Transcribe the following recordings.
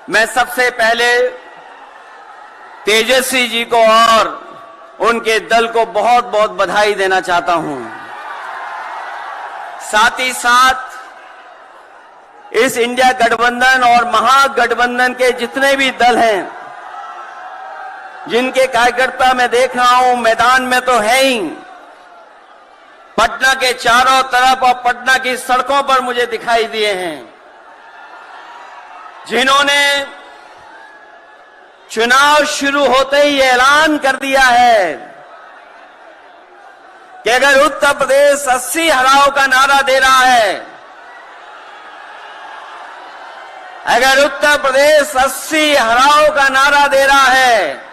मैं सबसे पहले तेजस्वी जी को और उनके दल को बहुत बहुत बधाई देना चाहता हूं। साथ ही साथ इस इंडिया गठबंधन और महागठबंधन के जितने भी दल हैं, जिनके कार्यकर्ता मैं देख रहा हूं मैदान में तो है ही, पटना के चारों तरफ और पटना की सड़कों पर मुझे दिखाई दिए हैं, जिन्होंने चुनाव शुरू होते ही ऐलान कर दिया है कि अगर उत्तर प्रदेश 80 हराओ का नारा दे रहा है, अगर उत्तर प्रदेश 80 हराओ का नारा दे रहा है,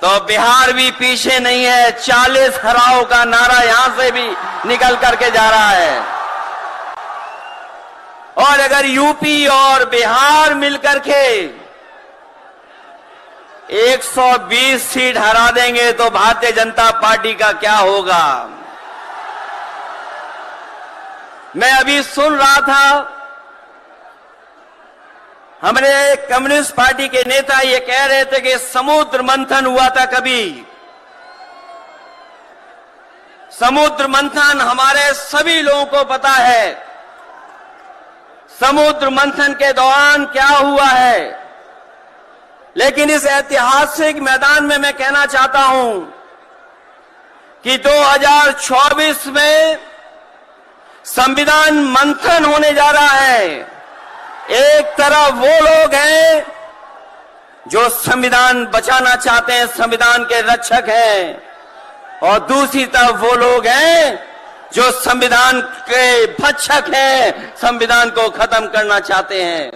तो बिहार भी पीछे नहीं है। 40 हराओ का नारा यहां से भी निकल करके जा रहा है। और अगर यूपी और बिहार मिलकर के 120 सीट हरा देंगे तो भारतीय जनता पार्टी का क्या होगा। मैं अभी सुन रहा था, हमारे कम्युनिस्ट पार्टी के नेता ये कह रहे थे कि समुद्र मंथन हुआ था कभी। समुद्र मंथन हमारे सभी लोगों को पता है। समुद्र मंथन के दौरान क्या हुआ है, लेकिन इस ऐतिहासिक मैदान में मैं कहना चाहता हूं कि 2024 में संविधान मंथन होने जा रहा है। एक तरफ वो लोग हैं जो संविधान बचाना चाहते हैं, संविधान के रक्षक हैं, और दूसरी तरफ वो लोग हैं जो संविधान के भक्षक हैं, संविधान को खत्म करना चाहते हैं।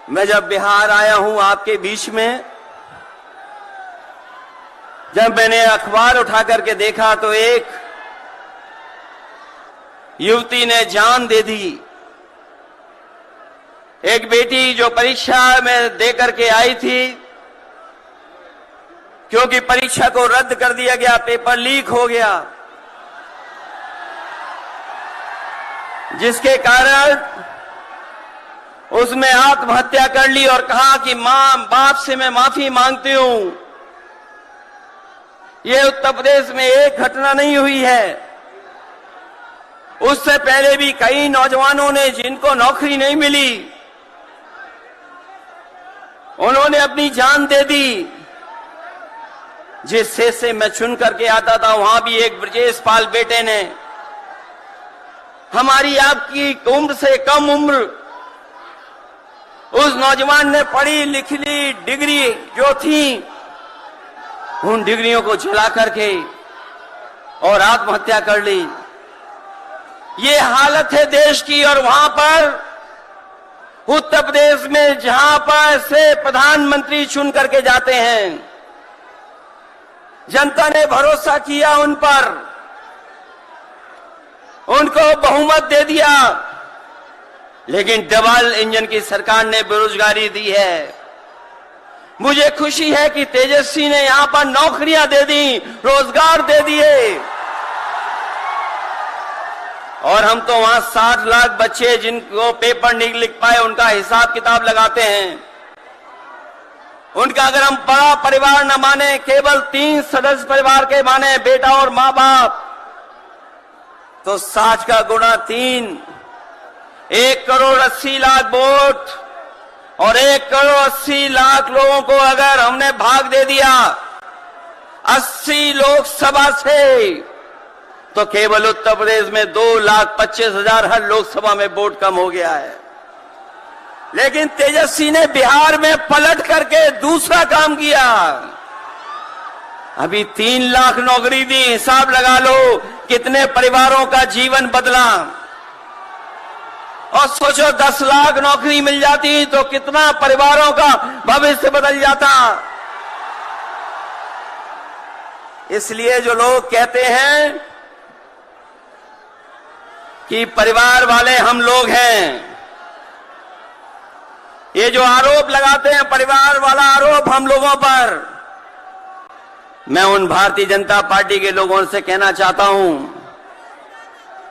मैं जब बिहार आया हूं आपके बीच में, जब मैंने अखबार उठा करके देखा तो एक युवती ने जान दे दी। एक बेटी जो परीक्षा में दे करके आई थी, क्योंकि परीक्षा को रद्द कर दिया गया, पेपर लीक हो गया, जिसके कारण उसने आत्महत्या कर ली और कहा कि मां बाप से मैं माफी मांगती हूं। यह उत्तर प्रदेश में एक घटना नहीं हुई है। उससे पहले भी कई नौजवानों ने, जिनको नौकरी नहीं मिली, उन्होंने अपनी जान दे दी। जिस से मैं चुन करके आता था, वहां भी एक ब्रजेश पाल बेटे ने, हमारी आपकी उम्र से कम उम्र, उस नौजवान ने पढ़ी लिखी डिग्री जो थी, उन डिग्रियों को जला करके और आत्महत्या कर ली। ये हालत है देश की। और वहां पर उत्तर प्रदेश में जहां पर से प्रधानमंत्री चुन करके जाते हैं, जनता ने भरोसा किया उन पर, उनको बहुमत दे दिया, लेकिन डबल इंजन की सरकार ने बेरोजगारी दी है। मुझे खुशी है कि तेजस्वी ने यहां पर नौकरियां दे दी, रोजगार दे दिए, और हम तो वहां 60 लाख बच्चे जिनको पेपर नहीं लिख पाए, उनका हिसाब किताब लगाते हैं। उनका अगर हम बड़ा परिवार न माने, केवल 3 सदस्य परिवार के माने, बेटा और मां बाप, तो 60 का गुणा 3, 1 करोड़ 80 लाख वोट, और 1 करोड़ 80 लाख लोगों को अगर हमने भाग दे दिया 80 लोकसभा से, तो केवल उत्तर प्रदेश में 2,25,000 हर लोकसभा में वोट कम हो गया है। लेकिन तेजस्वी ने बिहार में पलट करके दूसरा काम किया। अभी 3 लाख नौकरी दी, हिसाब लगा लो कितने परिवारों का जीवन बदला। और सोचो 10 लाख नौकरी मिल जाती तो कितना परिवारों का भविष्य बदल जाता। इसलिए जो लोग कहते हैं कि परिवार वाले हम लोग हैं, ये जो आरोप लगाते हैं परिवार वाला आरोप हम लोगों पर, मैं उन भारतीय जनता पार्टी के लोगों से कहना चाहता हूं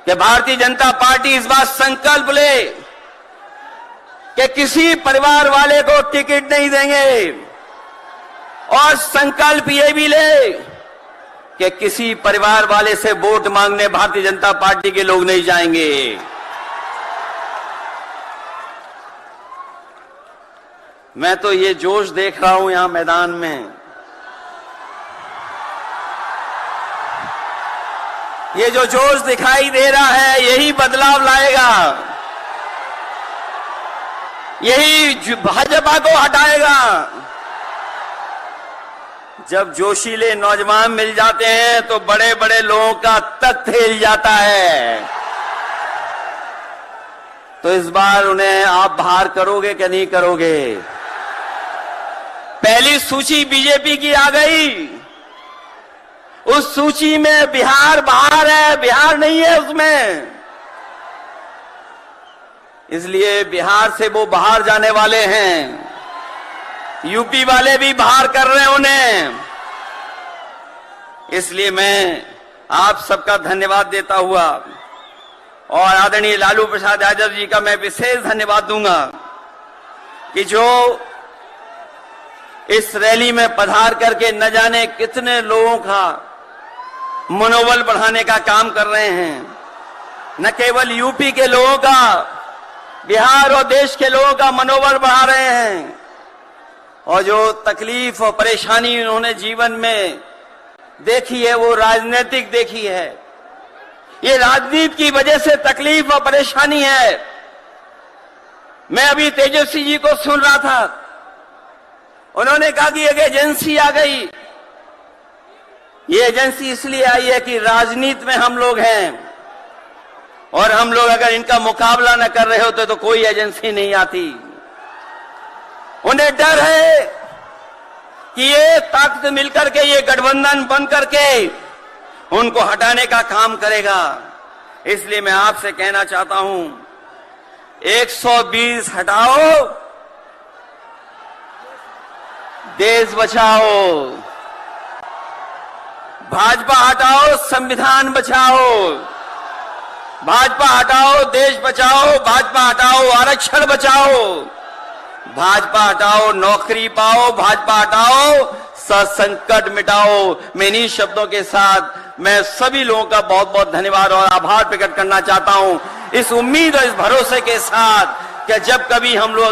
कि भारतीय जनता पार्टी इस बार संकल्प ले कि किसी परिवार वाले को टिकट नहीं देंगे और संकल्प ये भी ले कि किसी परिवार वाले से वोट मांगने भारतीय जनता पार्टी के लोग नहीं जाएंगे। मैं तो ये जोश देख रहा हूं यहां मैदान में, ये जो जोश दिखाई दे रहा है यही बदलाव लाएगा, यही भाजपा को हटाएगा। जब जोशीले नौजवान मिल जाते हैं तो बड़े बड़े लोगों का तख्त हिल जाता है। तो इस बार उन्हें आप बाहर करोगे कि नहीं करोगे? पहली सूची बीजेपी की आ गई, उस सूची में बिहार बाहर है, बिहार नहीं है उसमें। इसलिए बिहार से वो बाहर जाने वाले हैं, यूपी वाले भी बाहर कर रहे हैं उन्हें। इसलिए मैं आप सबका धन्यवाद देता हुआ और आदरणीय लालू प्रसाद यादव जी का मैं विशेष धन्यवाद दूंगा कि जो इस रैली में पधार करके न जाने कितने लोगों का मनोबल बढ़ाने का काम कर रहे हैं। न केवल यूपी के लोगों का, बिहार और देश के लोगों का मनोबल बढ़ा रहे हैं। और जो तकलीफ और परेशानी उन्होंने जीवन में देखी है वो राजनीतिक देखी है। ये राजनीति की वजह से तकलीफ और परेशानी है। मैं अभी तेजस्वी जी को सुन रहा था, उन्होंने कहा कि एक एजेंसी आ गई। ये एजेंसी इसलिए आई है कि राजनीति में हम लोग हैं और हम लोग अगर इनका मुकाबला न कर रहे होते तो कोई एजेंसी नहीं आती। उन्हें डर है कि ये ताकत मिलकर के, ये गठबंधन बन करके उनको हटाने का काम करेगा। इसलिए मैं आपसे कहना चाहता हूं, 120 हटाओ, देश बचाओ। भाजपा हटाओ, संविधान बचाओ। भाजपा हटाओ, देश बचाओ। भाजपा हटाओ, आरक्षण बचाओ। भाजपा हटाओ, नौकरी पाओ। भाजपा हटाओ, संकट मिटाओ। मैं इन्हीं शब्दों के साथ मैं सभी लोगों का बहुत बहुत धन्यवाद और आभार प्रकट करना चाहता हूं, इस उम्मीद और इस भरोसे के साथ कि जब कभी हम लोग